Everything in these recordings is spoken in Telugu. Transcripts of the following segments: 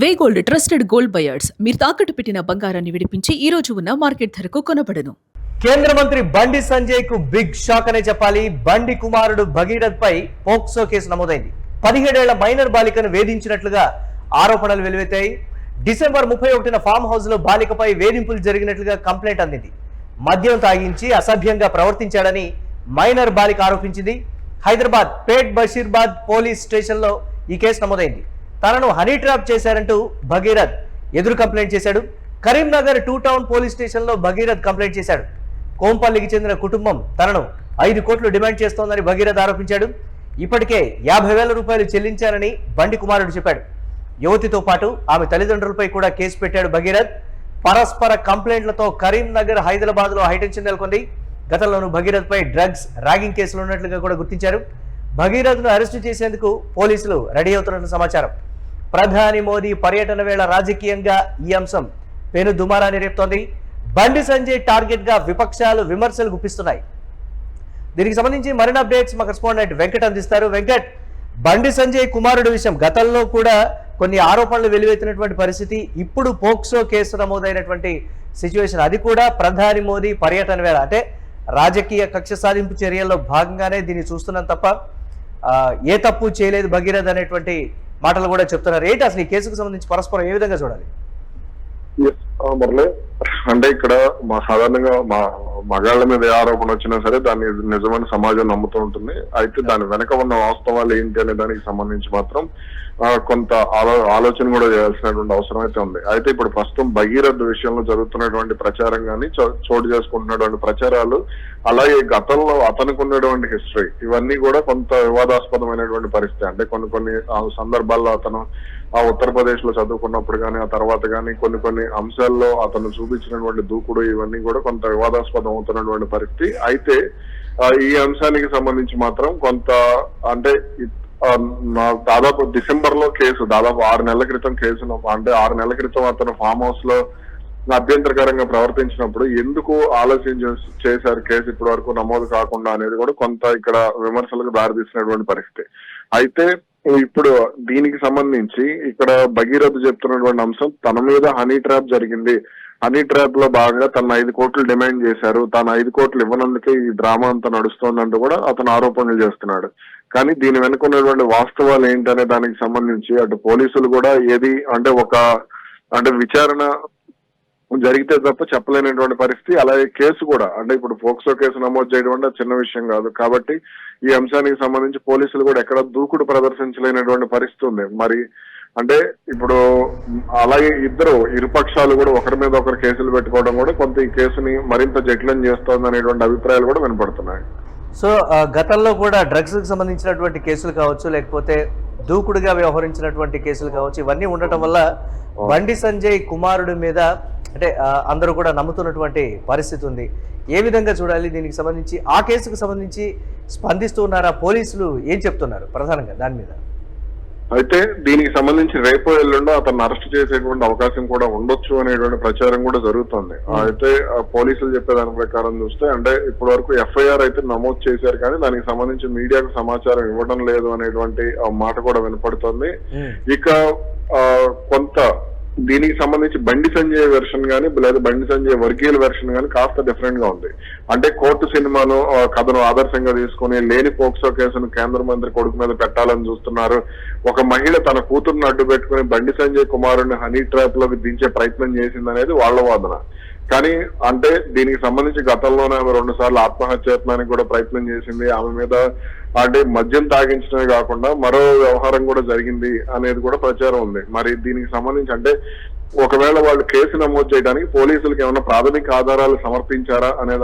వే గోల్డ్ ట్రస్టెడ్ గోల్డ్ బయర్స్ మీరు తాకట్టు పెట్టిన బంగారాన్ని విడిపించి ఈ రోజు ఉన్న మార్కెట్ ధరకు కొనబడను. కేంద్ర మంత్రి బండి సంజయ్ కు బిగ్ షాక్ అనే చెప్పాలి. బండి కుమారుడు భగీరథ్ పై పోక్సో కేసు నమోదైంది. 17 ఏళ్ల మైనర్ బాలికను వేధించినట్లుగా ఆరోపణలు వెలువెత్తాయి. డిసెంబర్ 31న ఫామ్ హౌస్ లో బాలికపై వేధింపులు జరిగినట్లుగా కంప్లైంట్ అందింది. మద్యం తాగించి అసభ్యంగా ప్రవర్తించాడని మైనర్ బాలిక ఆరోపించింది. హైదరాబాద్ పేట్ బషీర్బాద్ పోలీస్ స్టేషన్లో ఈ కేసు నమోదైంది. తనను హనీ ట్రాప్ చేశారంటూ భగీరథ్ ఎదురు కంప్లైంట్ చేశాడు. కరీంనగర్ 2 టౌన్ పోలీస్ స్టేషన్లో భగీరథ్ కంప్లైంట్ చేశాడు. కోంపల్లికి చెందిన కుటుంబం తనను 5 కోట్లు డిమాండ్ చేస్తోందని భగీరథ్ ఆరోపించాడు. ఇప్పటికే 50,000 రూపాయలు చెల్లించారని బండి కుమారుడు చెప్పాడు. యువతితో పాటు ఆమె తల్లిదండ్రులపై కూడా కేసు పెట్టాడు భగీరథ్. పరస్పర కంప్లైంట్లతో కరీంనగర్, హైదరాబాద్లో హైటెన్షన్ నెలకొంది. గతంలోనూ భగీరథ్ పై డ్రగ్స్, ర్యాగింగ్ కేసులు ఉన్నట్లుగా కూడా గుర్తించారు. భగీరథ్ను అరెస్టు చేసేందుకు పోలీసులు రెడీ అవుతున్నట్లు సమాచారం. ప్రధాని మోదీ పర్యటన వేళ రాజకీయంగా ఈ అంశం పెను దుమారాన్ని రేపుతోంది. బండి సంజయ్ టార్గెట్ గా విపక్షాలు విమర్శలు గుప్పిస్తున్నాయి. దీనికి సంబంధించి మరిన్ని అప్డేట్స్ మా కరెస్పాండెంట్ వెంకట్ అందిస్తారు. వెంకట్, బండి సంజయ్ కుమారుడు విషయం గతంలో కూడా కొన్ని ఆరోపణలు వెలువెత్తినటువంటి పరిస్థితి, ఇప్పుడు పోక్సో కేసు నమోదైనటువంటి సిచ్యువేషన్, అది కూడా ప్రధాని మోదీ పర్యటన వేళ. అంటే రాజకీయ కక్ష సాధింపు చర్యల్లో భాగంగానే దీన్ని చూస్తున్నాం తప్ప ఏ తప్పు చేయలేదు భగీరథ్ అనేటువంటి మాటలు కూడా చెప్తున్నారు. ఏంటి అసలు ఈ కేసుకు సంబంధించి పరస్పరం ఏ విధంగా చూడాలి? మురళి, అంటే ఇక్కడ సాధారణంగా మగాళ్ళ మీద ఏ ఆరోపణ వచ్చినా సరే దాన్ని నిజమైన సమాజం నమ్ముతూ ఉంటుంది. అయితే దాని వెనక ఉన్న వాస్తవాలు ఏంటి అనే దానికి సంబంధించి మాత్రం కొంత ఆలోచన కూడా చేయాల్సినటువంటి అవసరం అయితే ఉంది. అయితే ఇప్పుడు ప్రస్తుతం భగీరథ్ విషయంలో జరుగుతున్నటువంటి ప్రచారం కానీ, చోటు చేసుకుంటున్నటువంటి ప్రచారాలు, అలాగే గతంలో అతనికి ఉన్నటువంటి హిస్టరీ, ఇవన్నీ కూడా కొంత వివాదాస్పదమైనటువంటి పరిస్థితి. అంటే కొన్ని సందర్భాల్లో అతను ఆ ఉత్తరప్రదేశ్ లో చదువుకున్నప్పుడు కానీ, ఆ తర్వాత కానీ కొన్ని అంశాల్లో అతను చూపించినటువంటి దూకుడు, ఇవన్నీ కూడా కొంత వివాదాస్పదం అవుతున్నటువంటి పరిస్థితి. అయితే ఈ అంశానికి సంబంధించి మాత్రం కొంత అంటే దాదాపు డిసెంబర్ లో కేసు, దాదాపు 6 నెలల క్రితం కేసును, అంటే 6 నెలల క్రితం అతను ఫామ్ హౌస్ లో అభ్యంతరకరంగా ప్రవర్తించినప్పుడు ఎందుకు ఆలస్యం చేశారు కేసు ఇప్పటి వరకు నమోదు కాకుండా అనేది కూడా కొంత ఇక్కడ విమర్శలకు దారితీసినటువంటి పరిస్థితి. అయితే ఇప్పుడు దీనికి సంబంధించి ఇక్కడ భగీరథ్ చెప్తున్నటువంటి అంశం, తన మీద హనీ ట్రాప్ జరిగింది, హనీ ట్రాప్ లో భాగంగా తన 5 కోట్లు డిమాండ్ చేశారు, తాను 5 కోట్లు ఇవ్వనందుకే ఈ డ్రామా అంతా నడుస్తోందంటూ కూడా అతను ఆరోపణలు చేస్తున్నాడు. కానీ దీని వెనుక ఉన్నటువంటి వాస్తవాలు ఏంటనే దానికి సంబంధించి అటు పోలీసులు కూడా ఏది అంటే విచారణ జరిగితే తప్ప చెప్పలేనటువంటి పరిస్థితి. అలాగే కేసు కూడా, అంటే ఇప్పుడు పోక్సో కేసు నమోదు చేయడం అంటే చిన్న విషయం కాదు. కాబట్టి ఈ అంశానికి సంబంధించి పోలీసులు కూడా ఎక్కడ దూకుడు ప్రదర్శించలేనటువంటి పరిస్థితి ఉంది. మరి అంటే ఇప్పుడు అలాగే ఇరుపక్షాలు కూడా ఒకరి మీద ఒకరు కేసులు పెట్టుకోవడం కూడా కొంత ఈ కేసుని మరింత జటిలం చేస్తోంది అనేటువంటి అభిప్రాయాలు కూడా వినపడుతున్నాయి. సో గతంలో కూడా డ్రగ్స్ కి సంబంధించినటువంటి కేసులు కావచ్చు, లేకపోతే దూకుడుగా వ్యవహరించినటువంటి కేసులు కావచ్చు, ఇవన్నీ ఉండటం వల్ల బండి సంజయ్ కుమారుడి మీద అంటే అందరూ కూడా నమ్ముతున్నటువంటి పరిస్థితి ఉంది. ఏ విధంగా చూడాలి దీనికి సంబంధించి? ఆ కేసుకు సంబంధించి స్పందిస్తూ ఉన్నారా? పోలీసులు ఏం చెప్తున్నారు ప్రధానంగా దాని మీద? అయితే దీనికి సంబంధించి రేపు ఎల్లుండో అతను అరెస్ట్ చేసేటువంటి అవకాశం కూడా ఉండొచ్చు అనేటువంటి ప్రచారం కూడా జరుగుతుంది. అయితే పోలీసులు చెప్పేదాని ప్రకారం చూస్తే, అంటే ఇప్పటి వరకు ఎఫ్ఐఆర్ అయితే నమోదు చేశారు, కానీ దానికి సంబంధించి మీడియాకు సమాచారం ఇవ్వడం లేదు అనేటువంటి మాట కూడా వినపడుతుంది. ఇక కొంత దీనికి సంబంధించి బండి సంజయ్ వెర్షన్ కానీ, లేదా బండి సంజయ్ వర్గీయుల వెర్షన్ కానీ కాస్త డిఫరెంట్ గా ఉంది. అంటే కోర్టు సినిమాను కథను ఆదర్శంగా తీసుకుని లేని పోక్సో కేసును కేంద్ర మంత్రి కొడుకు మీద పెట్టాలని చూస్తున్నారు. ఒక మహిళ తన కూతురును అడ్డు పెట్టుకుని బండి సంజయ్ కుమారుడిని హనీ ట్రాప్ లోకి దించే ప్రయత్నం చేసిందనేది వాళ్ళ వాదన. కానీ అంటే దీనికి సంబంధించి గతంలోనే ఆమె 2 సార్లు ఆత్మహత్యాయత్నానికి కూడా ప్రయత్నం చేసింది. ఆమె మీద అంటే మద్యం తాగించడమే కాకుండా మరో వ్యవహారం కూడా జరిగింది అనేది కూడా ప్రచారం ఉంది. మరి దీనికి సంబంధించి అంటే ఒకవేళ వాళ్ళు కేసు నమోదు చేయడానికి పోలీసులకు ఏమైనా ప్రాథమిక ఆధారాలు సమర్పించారా అనే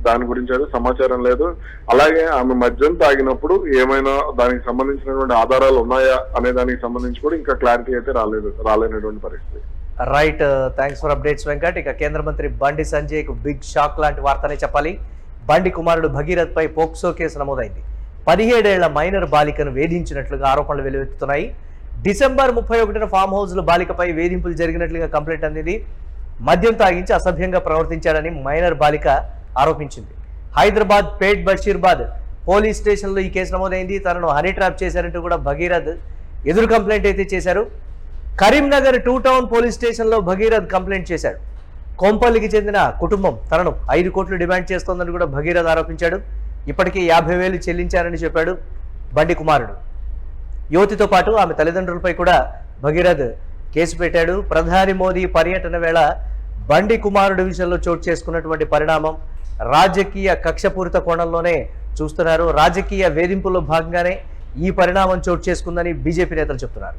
దాని గురించి అయితే సమాచారం లేదు. అలాగే ఆమె మద్యం తాగినప్పుడు ఏమైనా దానికి సంబంధించినటువంటి ఆధారాలు ఉన్నాయా అనే దానికి సంబంధించి కూడా ఇంకా క్లారిటీ అయితే రాలేనటువంటి పరిస్థితి. Right, thanks for updates Venkat. ఇక కేంద్ర మంత్రి బండి సంజయ్ కు బిగ్ షాక్ లాంటి వార్తనే చెప్పాలి. బండి కుమారుడు భగీరథ్ పై పోక్సో కేసు నమోదైంది. 17 ఏళ్ల మైనర్ బాలికను వేధించినట్లుగా ఆరోపణలు వెలువెత్తుతున్నాయి. డిసెంబర్ 31న ఫామ్ హౌస్ లో బాలికపై వేధింపులు జరిగినట్లుగా కంప్లైంట్ అందింది. మద్యం తాగించి అసభ్యంగా ప్రవర్తించాడని మైనర్ బాలిక ఆరోపించింది. హైదరాబాద్ పేట్ బషీర్బాద్ పోలీస్ స్టేషన్లో ఈ కేసు నమోదైంది. తనను హనీ ట్రాప్ చేశారంటూ కూడా భగీరథ్ ఎదురు కంప్లైంట్ అయితే చేశారు. కరీంనగర్ 2 టౌన్ పోలీస్ స్టేషన్లో భగీరథ్ కంప్లైంట్ చేశాడు. కోంపల్లికి చెందిన కుటుంబం తనను 5 కోట్లు డిమాండ్ చేస్తోందని కూడా భగీరథ్ ఆరోపించాడు. ఇప్పటికీ 50,000 చెల్లించారని చెప్పాడు బండి కుమారుడు. యువతితో పాటు ఆమె తల్లిదండ్రులపై కూడా భగీరథ్ కేసు పెట్టాడు. ప్రధాని మోదీ పర్యటన వేళ బండి కుమారుడు విషయంలో చోటు చేసుకున్నటువంటి పరిణామం రాజకీయ కక్షపూరిత కోణంలోనే చూస్తున్నారు. రాజకీయ వేధింపుల్లో భాగంగానే ఈ పరిణామం చోటు చేసుకుందని బీజేపీ నేతలు చెప్తున్నారు.